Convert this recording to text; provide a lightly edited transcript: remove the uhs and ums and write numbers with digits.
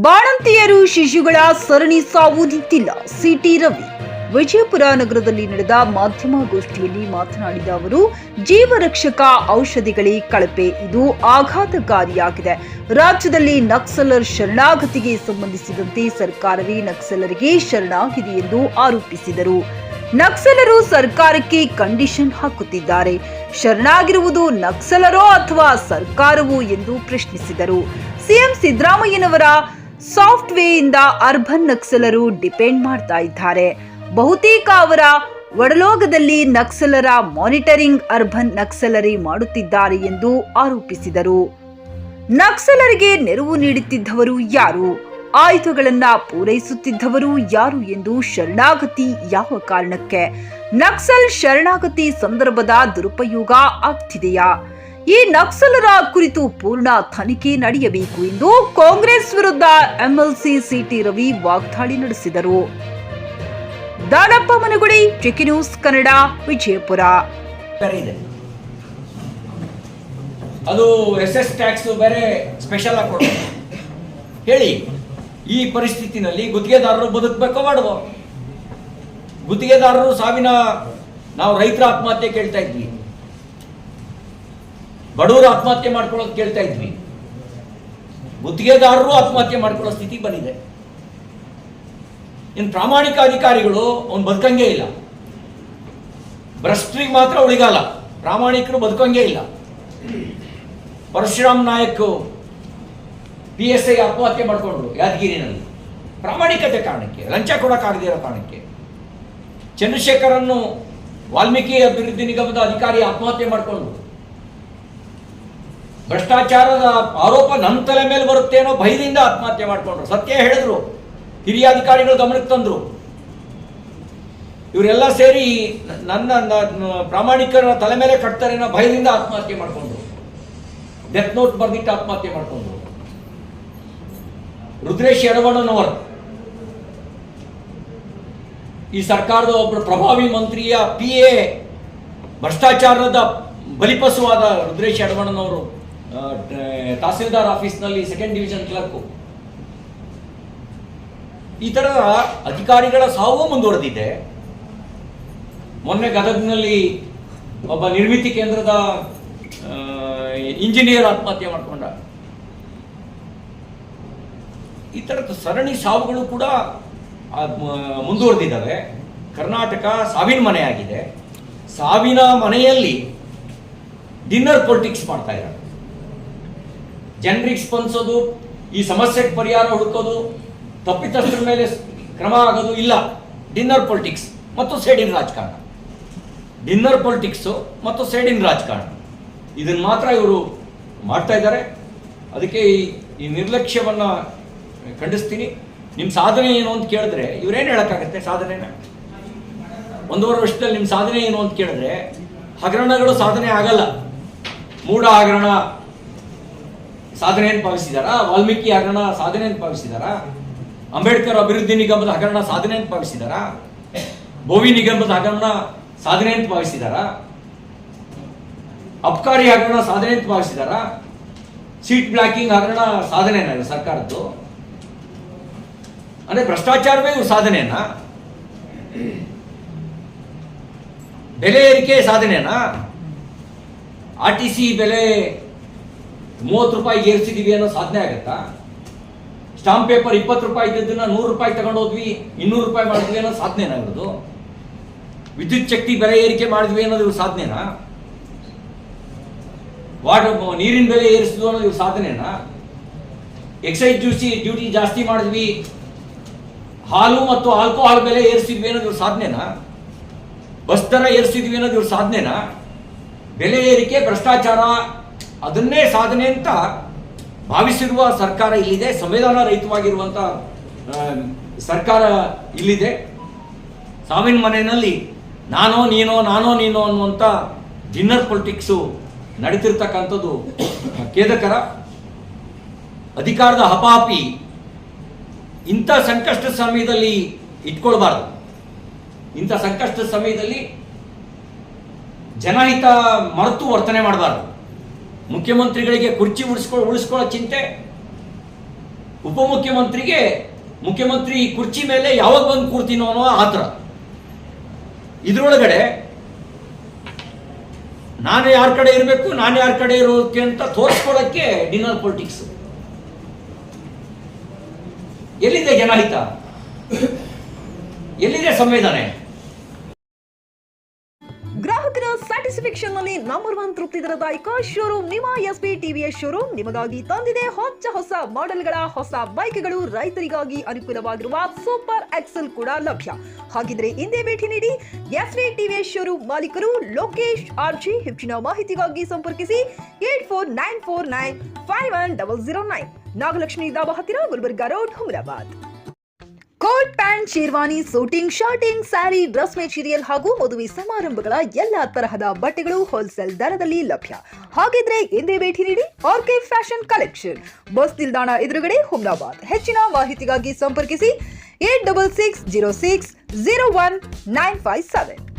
ಬಾಣಂತಿಯರು ಶಿಶುಗಳ ಸರಣಿ ಸಾವು ನಿಂತಿಲ್ಲ. ಸಿಟಿ ರವಿ ವಿಜಯಪುರ ನಗರದಲ್ಲಿ ನಡೆದ ಮಾಧ್ಯಮಗೋಷ್ಠಿಯಲ್ಲಿ ಮಾತನಾಡಿದ ಅವರು, ಜೀವರಕ್ಷಕ ಔಷಧಿಗಳೇ ಕಳಪೆ, ಇದು ಆಘಾತಕಾರಿಯಾಗಿದೆ. ರಾಜ್ಯದಲ್ಲಿ ನಕ್ಸಲರ್ ಶರಣಾಗತಿಗೆ ಸಂಬಂಧಿಸಿದಂತೆ ಸರ್ಕಾರವೇ ನಕ್ಸಲರಿಗೆ ಶರಣಾಗಿದೆ ಎಂದು ಆರೋಪಿಸಿದರು. ನಕ್ಸಲರು ಸರ್ಕಾರಕ್ಕೆ ಕಂಡೀಷನ್ ಹಾಕುತ್ತಿದ್ದಾರೆ. ಶರಣಾಗಿರುವುದು ನಕ್ಸಲರೋ ಅಥವಾ ಸರ್ಕಾರವೋ ಎಂದು ಪ್ರಶ್ನಿಸಿದರು. ಸಿಎಂ ಸಿದ್ದರಾಮಯ್ಯನವರ ಸಾಫ್ಟ್ವೇರ್ನಿಂದ ಅರ್ಬನ್ ನಕ್ಸಲರು ಡಿಪೆಂಡ್ ಮಾಡ್ತಾ ಇದ್ದಾರೆ. ಬಹುತೇಕ ಅವರ ಒಡಲೋಗದಲ್ಲಿ ನಕ್ಸಲರ ಮಾನಿಟರಿಂಗ್ ಅರ್ಬನ್ ನಕ್ಸಲರೇ ಮಾಡುತ್ತಿದ್ದಾರೆ ಎಂದು ಆರೋಪಿಸಿದರು. ನಕ್ಸಲರಿಗೆ ನೆರವು ನೀಡುತ್ತಿದ್ದವರು ಯಾರು? ಆಯುಧಗಳನ್ನ ಪೂರೈಸುತ್ತಿದ್ದವರು ಯಾರು ಎಂದು ಶರಣಾಗತಿ ಯಾವ ಕಾರಣಕ್ಕೆ? ನಕ್ಸಲ್ ಶರಣಾಗತಿ ಸಂದರ್ಭದ ದುರುಪಯೋಗ ಆಗ್ತಿದೆಯಾ? ಈ ನಕ್ಸಲರ ಕುರಿತು ಪೂರ್ಣ ತನಿಖೆ ನಡೆಯಬೇಕು ಎಂದು ಕಾಂಗ್ರೆಸ್ ವಿರುದ್ಧ ಎಂಎಲ್ಸಿ ಸಿಟಿ ರವಿ ವಾಗ್ದಾಳಿ ನಡೆಸಿದರು. Danappa Managudi, check news Kannada, Vijayapura. ಅದು ಎಸ್ಎಸ್ ಟ್ಯಾಕ್ಸ್ ಬೇರೆ ಸ್ಪೆಷಲ್ ಆಗಿ ಕೊಡೋದು ಹೇಳಿ. ಈ ಪರಿಸ್ಥಿತಿನಲ್ಲಿ ಗುತ್ತಿಗೆದಾರರು ಬದುಕಬೇಕೋ ಬೇಡವೋ? ಗುತ್ತಿಗೆದಾರರು ಸಾವಿನ ನಾವು ರೈತರ ಆತ್ಮಹತ್ಯೆ ಕೇಳ್ತಾ ಇದ್ವಿ, ಬಡವರು ಆತ್ಮಹತ್ಯೆ ಮಾಡ್ಕೊಳ್ಳೋದು ಕೇಳ್ತಾ ಇದ್ವಿ. ಗುತ್ತಿಗೆದಾರರು ಆತ್ಮಹತ್ಯೆ ಮಾಡ್ಕೊಳ್ಳೋ ಸ್ಥಿತಿ ಬಂದಿದೆ. ಇನ್ನು ಪ್ರಾಮಾಣಿಕ ಅಧಿಕಾರಿಗಳು ಅವ್ನು ಬದುಕಂಗೇ ಇಲ್ಲ. ಭ್ರಷ್ಟರಿಗೆ ಮಾತ್ರ ಉಳಿಗಾಲ, ಪ್ರಾಮಾಣಿಕರು ಬದುಕಂಗೇ ಇಲ್ಲ. ಪರಶುರಾಮ್ ನಾಯಕ್ PSI ಆತ್ಮಹತ್ಯೆ ಮಾಡಿಕೊಂಡ್ರು ಯಾದಗಿರಿನಲ್ಲಿ, ಪ್ರಾಮಾಣಿಕತೆ ಕಾರಣಕ್ಕೆ, ಲಂಚ ಕೊಡೋಕ್ಕಾಗದೇ ಇರೋ ಕಾರಣಕ್ಕೆ. ಚಂದ್ರಶೇಖರನ್ನು ವಾಲ್ಮೀಕಿ ಅಭಿವೃದ್ಧಿ ನಿಗಮದ ಅಧಿಕಾರಿ ಆತ್ಮಹತ್ಯೆ ಮಾಡಿಕೊಂಡ್ರು. ಭ್ರಷ್ಟಾಚಾರದ ಆರೋಪ ನನ್ನ ತಲೆ ಮೇಲೆ ಬರುತ್ತೆ ಅನ್ನೋ ಭಯದಿಂದ ಆತ್ಮಹತ್ಯೆ ಮಾಡಿಕೊಂಡ್ರು. ಸತ್ಯ ಹೇಳಿದ್ರು, ಹಿರಿಯ ಅಧಿಕಾರಿಗಳು ಗಮನಕ್ಕೆ ತಂದ್ರು. ಇವರೆಲ್ಲ ಸೇರಿ ನನ್ನ ಪ್ರಾಮಾಣಿಕರ ತಲೆ ಮೇಲೆ ಕಟ್ತಾರೆ ಅನ್ನೋ ಭಯದಿಂದ ಆತ್ಮಹತ್ಯೆ ಮಾಡಿಕೊಂಡ್ರು. ಡೆತ್ ನೋಟ್ ಬರ್ದಿಟ್ಟು ಆತ್ಮಹತ್ಯೆ ಮಾಡಿಕೊಂಡ್ರು. ರುದ್ರೇಶ್ ಯಡವಣ್ಣನವರು ಈ ಸರ್ಕಾರದ ಒಬ್ಬರು ಪ್ರಭಾವಿ ಮಂತ್ರಿಯ PA ಭ್ರಷ್ಟಾಚಾರದ ಬಲಿಪಶುವಾದ ರುದ್ರೇಶ್ ಯಡವಣ್ಣನವರು ತಹಸೀಲ್ದಾರ್ ಆಫೀಸ್ನಲ್ಲಿ 2nd ಡಿವಿಷನ್ ಕ್ಲರ್ಕು. ಈ ತರದ ಅಧಿಕಾರಿಗಳ ಸಾವು ಮುಂದುವರೆದಿದೆ. ಮೊನ್ನೆ ಗದಗ್ನಲ್ಲಿ ಒಬ್ಬ ನಿರ್ಮಿತಿ ಕೇಂದ್ರದ ಇಂಜಿನಿಯರ್ ಆತ್ಮಹತ್ಯೆ ಮಾಡಿಕೊಂಡ. ಈ ತರದ ಸರಣಿ ಸಾವುಗಳು ಕೂಡ ಮುಂದುವರೆದಿದ್ದಾವೆ. ಕರ್ನಾಟಕ ಸಾವಿನ ಮನೆಯಾಗಿದೆ. ಸಾವಿನ ಮನೆಯಲ್ಲಿ ಡಿನ್ನರ್ ಪೊಲಿಟಿಕ್ಸ್ ಮಾಡ್ತಾ ಇದ್ದಾರೆ. ಜನರಿಗೆ ಸ್ಪಂದಿಸೋದು, ಈ ಸಮಸ್ಯೆಗೆ ಪರಿಹಾರ ಹುಡುಕೋದು, ತಪ್ಪಿತಸ್ಥರ ಮೇಲೆ ಕ್ರಮ ಆಗೋದು ಇಲ್ಲ. ಡಿನ್ನರ್ ಪೊಲಿಟಿಕ್ಸ್ ಮತ್ತು ಸೇಡಿನ ರಾಜಕಾರಣ, ಡಿನ್ನರ್ ಪೊಲಿಟಿಕ್ಸು ಮತ್ತು ಸೇಡಿನ ರಾಜಕಾರಣ, ಇದನ್ನು ಮಾತ್ರ ಇವರು ಮಾಡ್ತಾ ಇದ್ದಾರೆ. ಅದಕ್ಕೆ ಈ ನಿರ್ಲಕ್ಷ್ಯವನ್ನು ಖಂಡಿಸ್ತೀನಿ. ನಿಮ್ಮ ಸಾಧನೆ ಏನು ಅಂತ ಕೇಳಿದ್ರೆ ಇವರೇನು ಹೇಳೋಕ್ಕಾಗತ್ತೆ? ಸಾಧನೆನ 1.5 ವರ್ಷದಲ್ಲಿ ನಿಮ್ಮ ಸಾಧನೆ ಏನು ಅಂತ ಕೇಳಿದ್ರೆ ಹಗರಣಗಳು ಸಾಧನೆ ಆಗಲ್ಲ. ಮೂಢ ಹಗರಣ ಸಾಧನೆಯನ್ನು ಭಾವಿಸಿದಾರಾ? ವಾಲ್ಮೀಕಿ ಹಗರಣ ಸಾಧನೆಯನ್ನು ಭಾವಿಸಿದಾರಾ? ಅಂಬೇಡ್ಕರ್ ಅಭಿವೃದ್ಧಿ ನಿಗಮದ ಹಗರಣ ಸಾಧನೆಯನ್ನು ಭಾವಿಸಿದಾರಾ? ಬೋವಿ ನಿಗಮದ ಹಗರಣ ಸಾಧನೆಯನ್ನು ಭಾವಿಸಿದಾರಾ? ಅಬ್ಕಾರಿ ಹಗರಣ ಸಾಧನೆಯನ್ನು ಭಾವಿಸಿದಾರಾ? ಸೀಟ್ ಬ್ಲಾಕಿಂಗ್ ಹಗರಣ ಸಾಧನೆನ ಸರ್ಕಾರದ್ದು? ಅಂದ್ರೆ ಭ್ರಷ್ಟಾಚಾರವೇ ಇವ್ರ ಸಾಧನೆನಾ? ಬೆಲೆ ಏರಿಕೆ ಸಾಧನೆನಾ? RTC ಬೆಲೆ 30 ರೂಪಾಯಿಗೆ ಏರಿಸಿದೀವಿ ಅನ್ನೋ ಸಾಧನೆ ಆಗತ್ತಾ? ಸ್ಟಾಂಪ್ ಪೇಪರ್ 20 ರೂಪಾಯಿ ಇದ್ದದನ್ನ 100 ರೂಪಾಯಿ ತಗೊಂಡೋದ್ವಿ, 200 ರೂಪಾಯಿ ಮಾಡಿದ್ವಿ ಅನ್ನೋ ಸಾಧನೆನಾ ಇರೋದು? ವಿದ್ಯುತ್ ಶಕ್ತಿ ಬೆಲೆ ಏರಿಕೆ ಮಾಡಿದ್ವಿ ಅನ್ನೋದು ಇವ್ರ ಸಾಧನೆನಾ? ನೀರಿನ ಬೆಲೆ ಏರಿಸಿದ್ವು ಅನ್ನೋದು ಇವ್ರ ಸಾಧನೆನಾ? ಎಕ್ಸೈಸ್ ಡ್ಯೂಟಿ ಜಾಸ್ತಿ ಮಾಡಿದ್ವಿ, ಹಾಲು ಮತ್ತು ಆಲ್ಕೋಹಾಲ್ ಬೆಲೆ ಏರಿಸಿದ್ವಿ ಅನ್ನೋದು ಇವ್ರ ಸಾಧನೆನಾ? ಬಸ್ ದರ ಏರಿಸಿದ್ವಿ ಅನ್ನೋದು ಇವ್ರ ಸಾಧನೆನಾ? ಬೆಲೆ ಏರಿಕೆ, ಭ್ರಷ್ಟಾಚಾರ ಅದನ್ನೇ ಸಾಧನೆ ಅಂತ ಭಾವಿಸಿರುವ ಸರ್ಕಾರ ಇಲ್ಲಿದೆ. ಸಂವಿಧಾನ ರಹಿತವಾಗಿರುವಂತ ಸರ್ಕಾರ ಇಲ್ಲಿದೆ. ಸಾವಿನ ಮನೆಯಲ್ಲಿ ನಾನೋ ನೀನೋ ಅನ್ನುವಂಥ ಡಿನ್ನರ್ ಪೊಲಿಟಿಕ್ಸು ನಡೀತಿರ್ತಕ್ಕಂಥದ್ದು ಖೇದಕರ. ಅಧಿಕಾರದ ಹಪಾಹಪಿ ಇಂಥ ಸಂಕಷ್ಟ ಸಮಯದಲ್ಲಿ ಇಟ್ಕೊಳ್ಬಾರ್ದು. ಇಂಥ ಸಂಕಷ್ಟ ಸಮಯದಲ್ಲಿ ಜನಹಿತ ಮರೆತು ವರ್ತನೆ ಮಾಡಬಾರ್ದು. ಮುಖ್ಯಮಂತ್ರಿಗಳಿಗೆ ಕುರ್ಚಿ ಉಳಿಸ್ಕೊಳ್ಳೋ ಚಿಂತೆ, ಉಪಮುಖ್ಯಮಂತ್ರಿಗೆ ಮುಖ್ಯಮಂತ್ರಿ ಕುರ್ಚಿ ಮೇಲೆ ಯಾವಾಗ ಬಂದು ಕೂರ್ತೀನೋ ಅನ್ನೋ ಆತರ. ಇದ್ರೊಳಗಡೆ ನಾನು ಯಾರ ಕಡೆ ಇರಬೇಕು, ನಾನು ಯಾರ ಕಡೆ ಇರೋಕೆ ಅಂತ ತೋರಿಸ್ಕೊಳ್ಳೋಕ್ಕೆ ಡಿನ್ನರ್ ಪೊಲಿಟಿಕ್ಸ್. ಎಲ್ಲಿದೆ ಜನಹಿತ, ಎಲ್ಲಿದೆ ಸಂವೇದನೆ? ಗ್ರಾಹಕರ ಸ್ಯಾಟಿಸ್ಫ್ಯಾಕ್ಷನ್ ನಲ್ಲಿ ನಂಬರ್ 1 ತೃಪ್ತಿದಾಯಕ ಶೋರೂಮ್ ನಿಮ್ಮ ಎಸ್ಪಿ ಟಿವಿಎಸ್ ಶೋರೂಮ್ ನಿಮಗಾಗಿ ತಂದಿದೆ ಹೊಸ ಮಾಡೆಲ್ಗಳ ಹೊಸ ಬೈಕ್ಗಳು. ರೈತರಿಗಾಗಿ ಅನುಕೂಲವಾಗಿರುವ ಸೂಪರ್ ಎಕ್ಸೆಲ್ ಕೂಡ ಲಭ್ಯ. ಹಾಗಿದ್ರೆ ಹಿಂದೆ ಭೇಟಿ ನೀಡಿ ಎಸ್ಪಿ ಟಿವಿಎಸ್ ಶೋರೂಮ್ ಮಾಲೀಕರು ಲೋಕೇಶ್ ಆರ್ಜಿ. ಹೆಚ್ಚಿನ ಮಾಹಿತಿಗಾಗಿ ಸಂಪರ್ಕಿಸಿ 8499510009, ನಾಗಲಕ್ಷ್ಮಿ ದಾಬಾ ಹತ್ತಿರ, Gulbarga road, Humnabad. Coat pant, sherwani, suiting, shirting, sari, dress material ಹಾಗೂ ಮದುವೆ ಸಮಾರಂಭಗಳ ಎಲ್ಲ ತರಹದ ಬಟ್ಟೆಗಳು ಹೋಲ್ಸೇಲ್ ದರದಲ್ಲಿ ಲಭ್ಯ. ಹಾಗಿದ್ರೆ ಹಿಂದೆ ಭೇಟಿ ನೀಡಿ ಆರ್ಕೆ ಫ್ಯಾಷನ್ ಕಲೆಕ್ಷನ್, ಬಸ್ ನಿಲ್ದಾಣ ಎದುರುಗಡೆ, ಹುಮನಾಬಾದ್. ಹೆಚ್ಚಿನ ಮಾಹಿತಿಗಾಗಿ ಸಂಪರ್ಕಿಸಿ 8660601957.